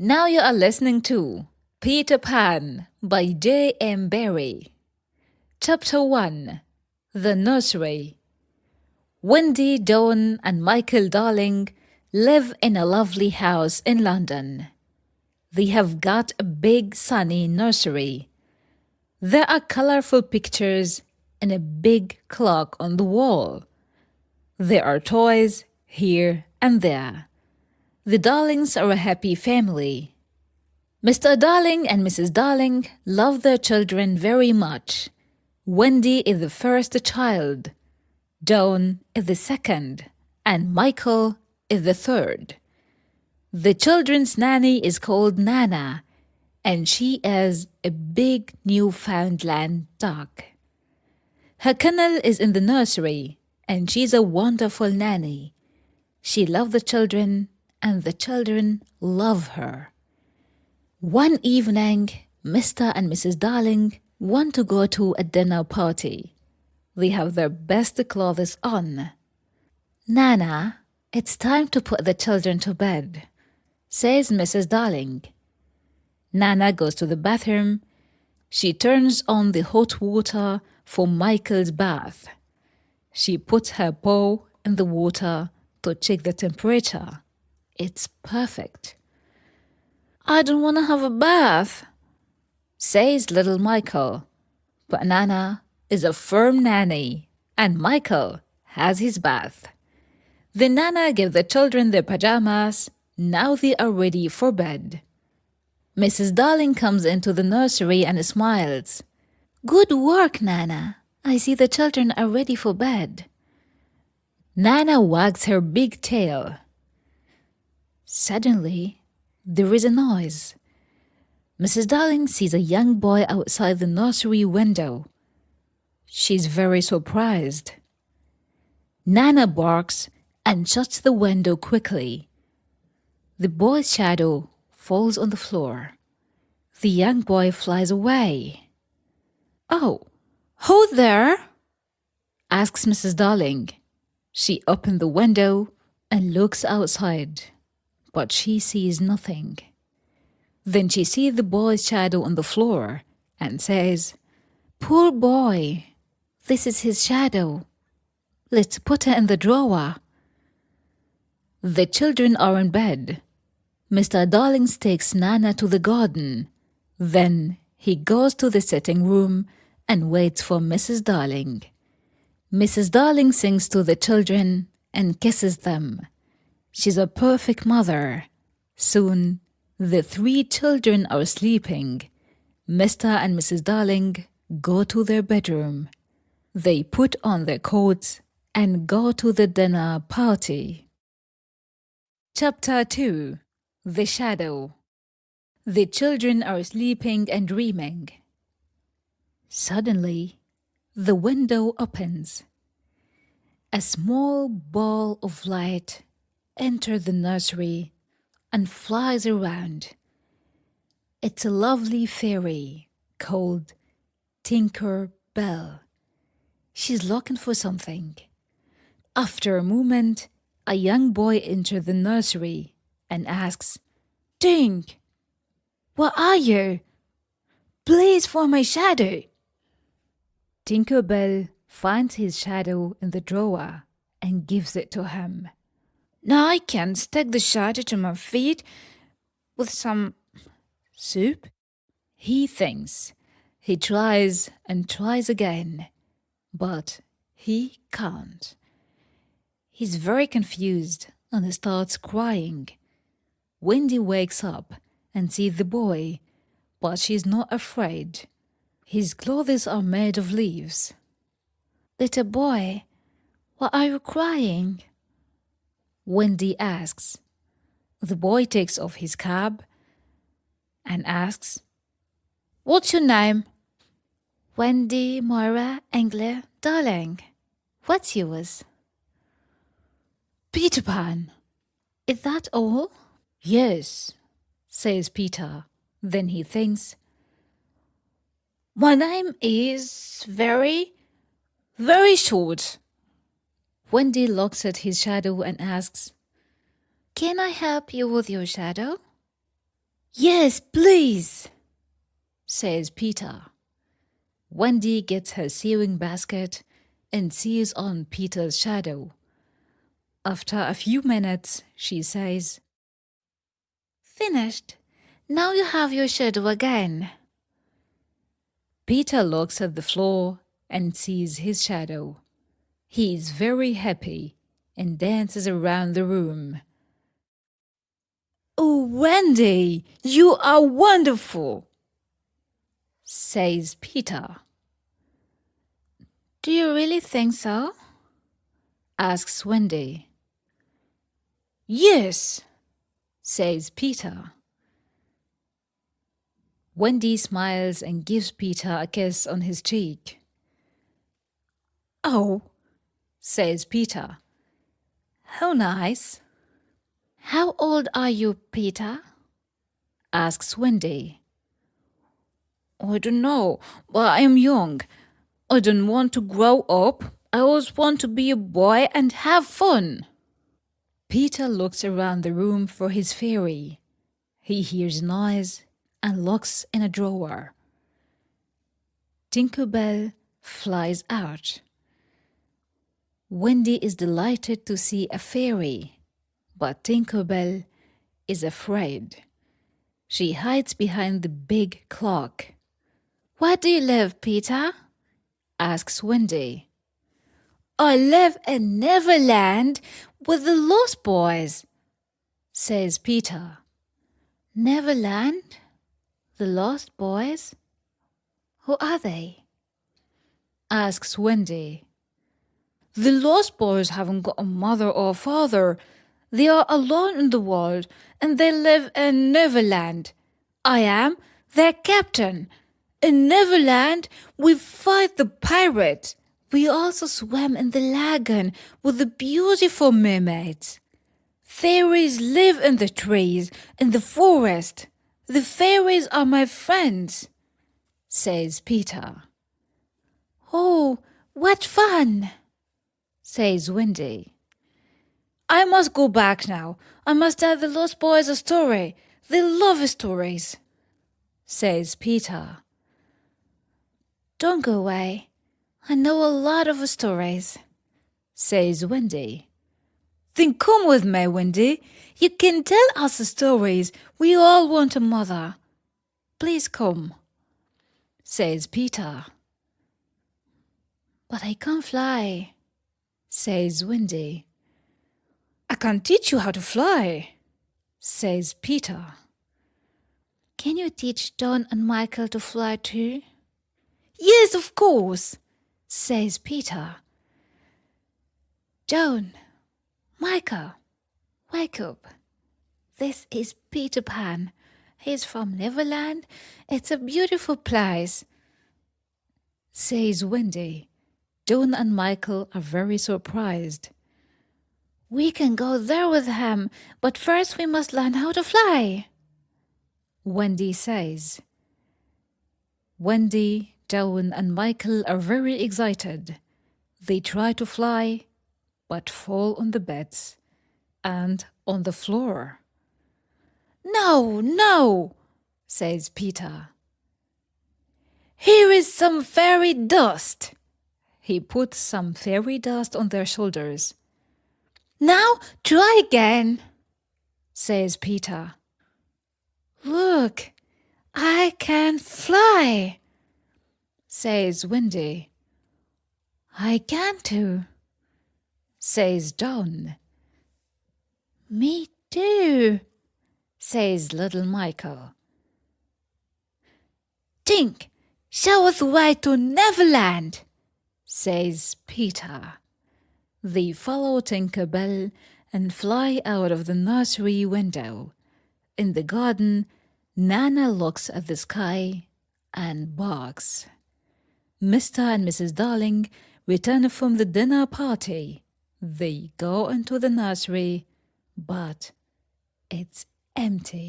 Now you are listening to Peter Pan by J. M. Barrie. Chapter 1. The Nursery. Wendy, Dawn, and Michael Darling live in a lovely house in London. They have got a big sunny nursery. There are colorful pictures and a big clock on the wall. There are toys here and there. The Darlings are a happy family. Mr. Darling and Mrs. Darling love their children very much. Wendy is the first child, Dawn is the second, and Michael is the third. The children's nanny is called Nana, and she is a big Newfoundland dog. Her kennel is in the nursery, and she's a wonderful nanny. She loves the children, and the children love her. One evening, Mr. and Mrs. Darling want to go to a dinner party. They have their best clothes on. Nana, it's time to put the children to bed, says Mrs. Darling. Nana goes to the bathroom. She turns on the hot water for Michael's bath. She puts her paw in the water to check the temperature. It's perfect. I don't want to have a bath, says little Michael. But Nana is a firm nanny, and Michael has his bath. The Nana gives the children their pajamas. Now they are ready for bed. Mrs. Darling comes into the nursery and smiles. Good work, Nana. I see the children are ready for bed. Nana wags her big tail. Suddenly, there is a noise. Mrs. Darling sees a young boy outside the nursery window. She's very surprised. Nana barks and shuts the window quickly. The boy's shadow falls on the floor. The young boy flies away. Oh, who there? Asks Mrs. Darling. She opens the window and looks outside, but she sees nothing. Then she sees the boy's shadow on the floor and says, Poor boy, this is his shadow. Let's put it in the drawer. The children are in bed. Mr. Darling takes Nana to the garden. Then he goes to the sitting room and waits for Mrs. Darling. Mrs. Darling sings to the children and kisses them. She's a perfect mother. Soon, the three children are sleeping. Mr. and Mrs. Darling go to their bedroom. They put on their coats and go to the dinner party. Chapter 2. The Shadow. The children are sleeping and dreaming. Suddenly, the window opens. A small ball of light enters the nursery and flies around. It's a lovely fairy called Tinker Bell. She's looking for something. After a moment, a young boy enters the nursery and asks, Tink, where are you? Please for my shadow. Tinker Bell finds his shadow in the drawer and gives it to him. Now I can stick the shadow to my feet with some soup, he thinks. He tries and tries again, but he can't. He's very confused and he starts crying. Wendy wakes up and sees the boy, but she's not afraid. His clothes are made of leaves. Little boy, why are you crying? Wendy asks. The boy takes off his cap and asks, What's your name? Wendy Moira Engler Darling. What's yours? Peter Pan. Is that all? Yes, says Peter. Then he thinks, My name is very short. Wendy looks at his shadow and asks, Can I help you with your shadow? Yes, please, says Peter. Wendy gets her sewing basket and sews on Peter's shadow. After a few minutes, she says, Finished. Now you have your shadow again. Peter looks at the floor and sees his shadow. He is very happy and dances around the room. Oh, Wendy, you are wonderful, says Peter. Do you really think so? Asks Wendy. Yes, says Peter. Wendy smiles and gives Peter a kiss on his cheek. Oh, says Peter. How nice. How old are you, Peter? Asks Wendy. I don't know, but I am young. I don't want to grow up. I always want to be a boy and have fun. Peter looks around the room for his fairy. He hears noise and looks in a drawer. Tinker Bell flies out. Wendy is delighted to see a fairy, but Tinker Bell is afraid. She hides behind the big clock. Where do you live, Peter? Asks Wendy. I live in Neverland with the Lost Boys, says Peter. Neverland? The Lost Boys? Who are they? Asks Wendy. The Lost Boys haven't got a mother or father. They are alone in the world and they live in Neverland. I am their captain. In Neverland, we fight the pirates. We also swam in the lagoon with the beautiful mermaids. Fairies live in the trees, in the forest. The fairies are my friends, says Peter. Oh, what fun, says Wendy. I must go back now. I must tell the Lost Boys a story. They love stories, says Peter. Don't go away. I know a lot of stories, says Wendy. Then come with me, Wendy. You can tell us stories. We all want a mother. Please come, says Peter. But I can't fly, says Wendy. I can teach you how to fly, says Peter. Can you teach Don and Michael to fly too? Yes, of course, says Peter. Don, Michael, wake up. This is Peter Pan. He's from Neverland. It's a beautiful place, says Wendy. Don and Michael are very surprised. We can go there with him, but first we must learn how to fly, Wendy says. Wendy, Don, and Michael are very excited. They try to fly, but fall on the beds and on the floor. No, no, says Peter. Here is some fairy dust. He puts some fairy dust on their shoulders. Now try again, says Peter. Look, I can fly, says Wendy. I can too, says Don. Me too, says little Michael. Tink, show us the way to Neverland, says Peter. They follow Tinker Bell and fly out of the nursery window. In the garden, Nana looks at the sky and barks. Mr. and Mrs. Darling return from the dinner party. They go into the nursery, but it's empty.